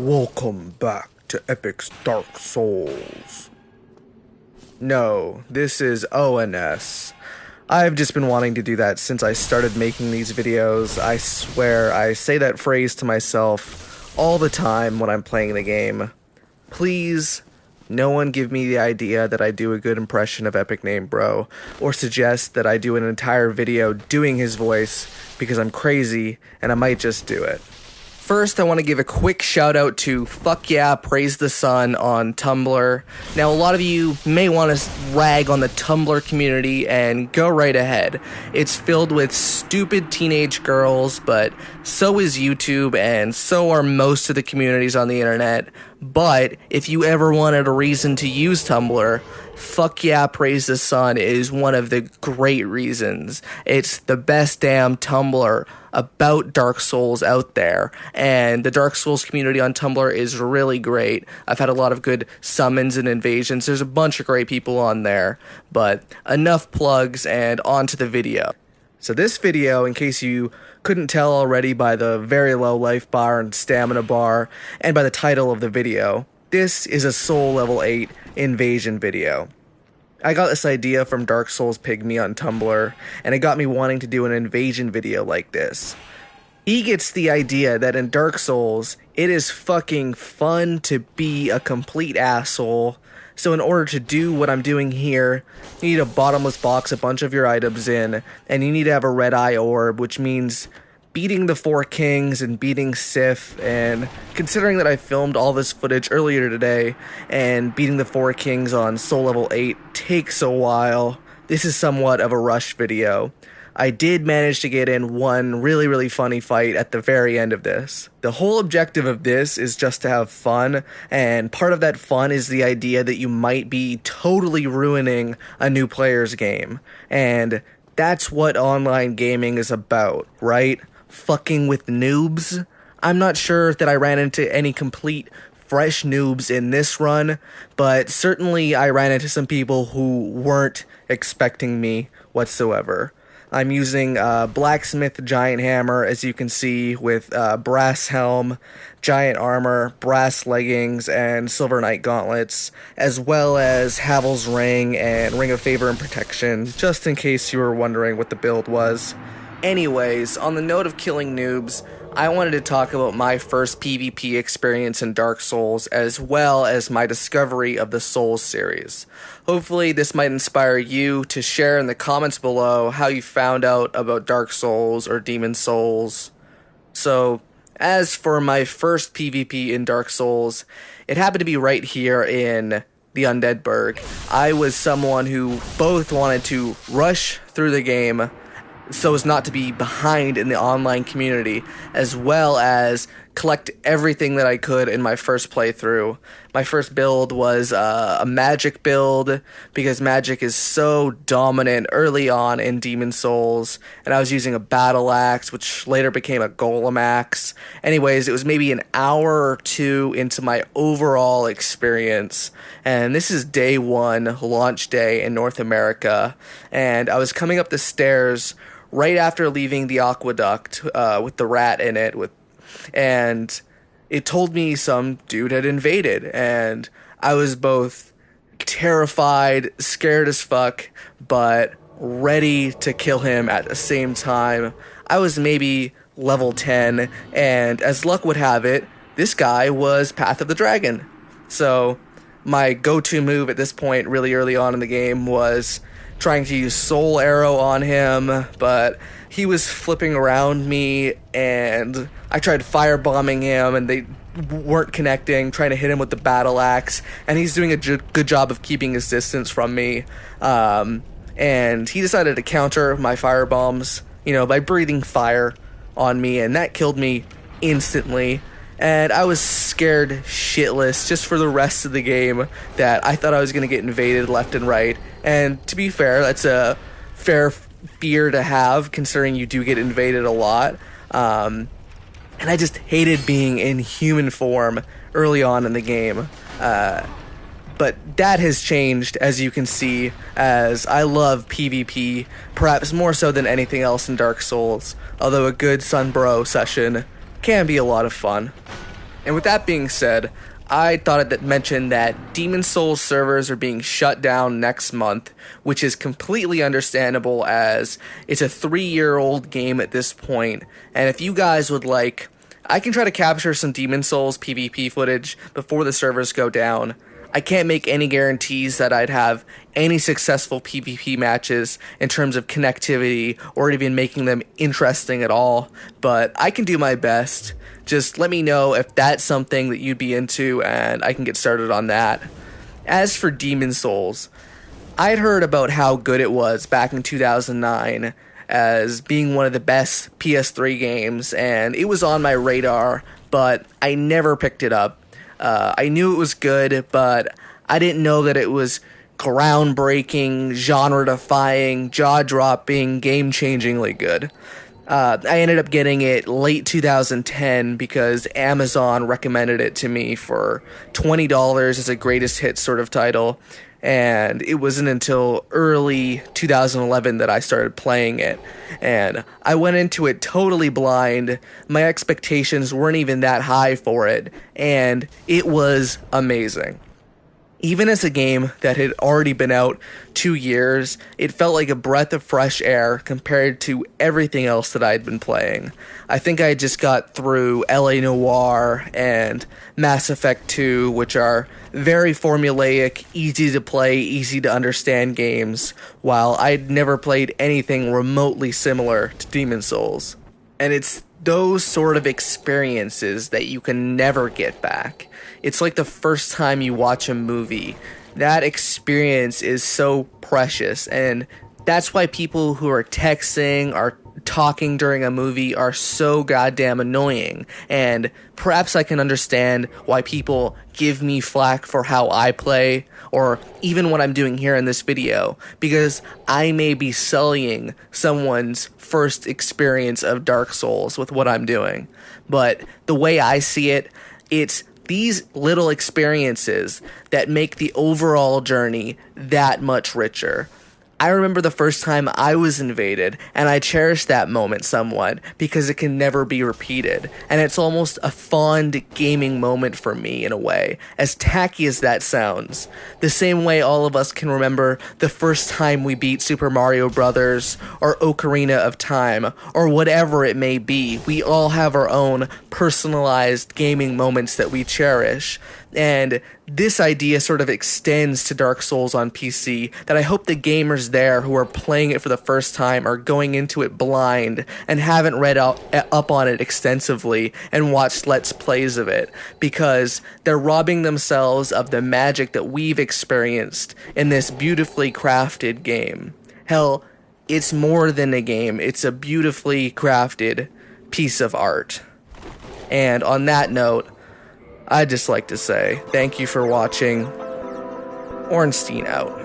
Welcome back to Epic's Dark Souls. No, this is ONS. I've just been wanting to do that since I started making these videos. I swear I say that phrase to myself all the time when I'm playing the game. Please, no one give me the idea that I do a good impression of Epic Name Bro, or suggest that I do an entire video doing his voice because I'm crazy and I might just do it. First, I want to give a quick shout out to Fuck Yeah, Praise the Sun on Tumblr. Now, a lot of you may want to rag on the Tumblr community, and go right ahead. It's filled with stupid teenage girls, but so is YouTube, and so are most of the communities on the internet. But if you ever wanted a reason to use Tumblr, Fuck Yeah, Praise the Sun is one of the great reasons. It's the best damn Tumblr about Dark Souls out there, and the Dark Souls community on Tumblr is really great. I've had a lot of good summons and invasions. There's a bunch of great people on there, but enough plugs and on to the video. So this video, in case you couldn't tell already by the very low life bar and stamina bar, and by the title of the video, this is a Soul Level 8 invasion video. I got this idea from Dark Souls Pygmy on Tumblr, and it got me wanting to do an invasion video like this. He gets the idea that in Dark Souls, it is fucking fun to be a complete asshole, so in order to do what I'm doing here, you need a bottomless box, a bunch of your items in, and you need to have a red eye orb, which means beating the 4 kings and beating Sif, and considering that I filmed all this footage earlier today, and beating the 4 kings on Soul Level 8 takes a while, this is somewhat of a rush video. I did manage to get in one really funny fight at the very end of this. The whole objective of this is just to have fun, and part of that fun is the idea that you might be totally ruining a new player's game. And that's what online gaming is about, right? Fucking with noobs. I'm not sure that I ran into any complete fresh noobs in this run, but certainly I ran into some people who weren't expecting me whatsoever. I'm using blacksmith giant hammer, as you can see, with brass helm, giant armor, brass leggings, and silver knight gauntlets, as well as Havel's ring and ring of favor and protection, just in case you were wondering what the build was. Anyways, on the note of killing noobs, I wanted to talk about my first PvP experience in Dark Souls, as well as my discovery of the Souls series. Hopefully this might inspire you to share in the comments below how you found out about Dark Souls or Demon Souls. So, as for my first PvP in Dark Souls, it happened to be right here in the Undead Burg. I was someone who both wanted to rush through the game so as not to be behind in the online community, as well as collect everything that I could in my first playthrough. My first build was a magic build, because magic is so dominant early on in Demon Souls, and I was using a battle axe, which later became a golem axe. Anyways, it was maybe an hour or two into my overall experience, and this is day 1, launch day in North America, and I was coming up the stairs right after leaving the aqueduct with the rat in it, and it told me some dude had invaded, and I was both terrified, scared as fuck, but ready to kill him at the same time. I was maybe level 10, and as luck would have it, this guy was Path of the Dragon. So my go-to move at this point really early on in the game was trying to use Soul Arrow on him, but he was flipping around me, and I tried firebombing him, and they weren't connecting, trying to hit him with the battle axe, and he's doing a good job of keeping his distance from me, and he decided to counter my firebombs, by breathing fire on me, and that killed me instantly. And I was scared shitless just for the rest of the game that I thought I was going to get invaded left and right. And to be fair, that's a fair fear to have, considering you do get invaded a lot. And I just hated being in human form early on in the game. But that has changed, as you can see, as I love PvP, perhaps more so than anything else in Dark Souls, although a good Sunbro session can be a lot of fun. And with that being said, I thought I'd mention that Demon Souls servers are being shut down next month, which is completely understandable as it's a 3-year-old game at this point, and if you guys would like, I can try to capture some Demon Souls PvP footage before the servers go down. I can't make any guarantees that I'd have any successful PvP matches in terms of connectivity or even making them interesting at all, but I can do my best. Just let me know if that's something that you'd be into and I can get started on that. As for Demon Souls, I'd heard about how good it was back in 2009 as being one of the best PS3 games, and it was on my radar, but I never picked it up. I knew it was good, but I didn't know that it was groundbreaking, genre-defying, jaw-dropping, game-changingly good. I ended up getting it late 2010 because Amazon recommended it to me for $20 as a greatest hit sort of title, and it wasn't until early 2011 that I started playing it, and I went into it totally blind. My expectations weren't even that high for it, and it was amazing. Even as a game that had already been out 2 years, it felt like a breath of fresh air compared to everything else that I'd been playing. I think I just got through LA Noire and Mass Effect 2, which are very formulaic, easy to play, easy to understand games, while I'd never played anything remotely similar to Demon Souls. And it's those sort of experiences that you can never get back. It's like the first time you watch a movie. That experience is so precious, and that's why people who are texting or talking during a movie are so goddamn annoying. And perhaps I can understand why people give me flack for how I play, or even what I'm doing here in this video, because I may be sullying someone's first experience of Dark Souls with what I'm doing. But the way I see it, it's these little experiences that make the overall journey that much richer. I remember the first time I was invaded, and I cherish that moment somewhat because it can never be repeated, and it's almost a fond gaming moment for me in a way, as tacky as that sounds. The same way all of us can remember the first time we beat Super Mario Bros. Or Ocarina of Time, or whatever it may be. We all have our own personalized gaming moments that we cherish. And this idea sort of extends to Dark Souls on PC, that I hope the gamers there who are playing it for the first time are going into it blind and haven't read up on it extensively and watched Let's Plays of it, because they're robbing themselves of the magic that we've experienced in this beautifully crafted game. Hell, it's more than a game, it's a beautifully crafted piece of art. And on that note, I'd just like to say thank you for watching. Ornstein out.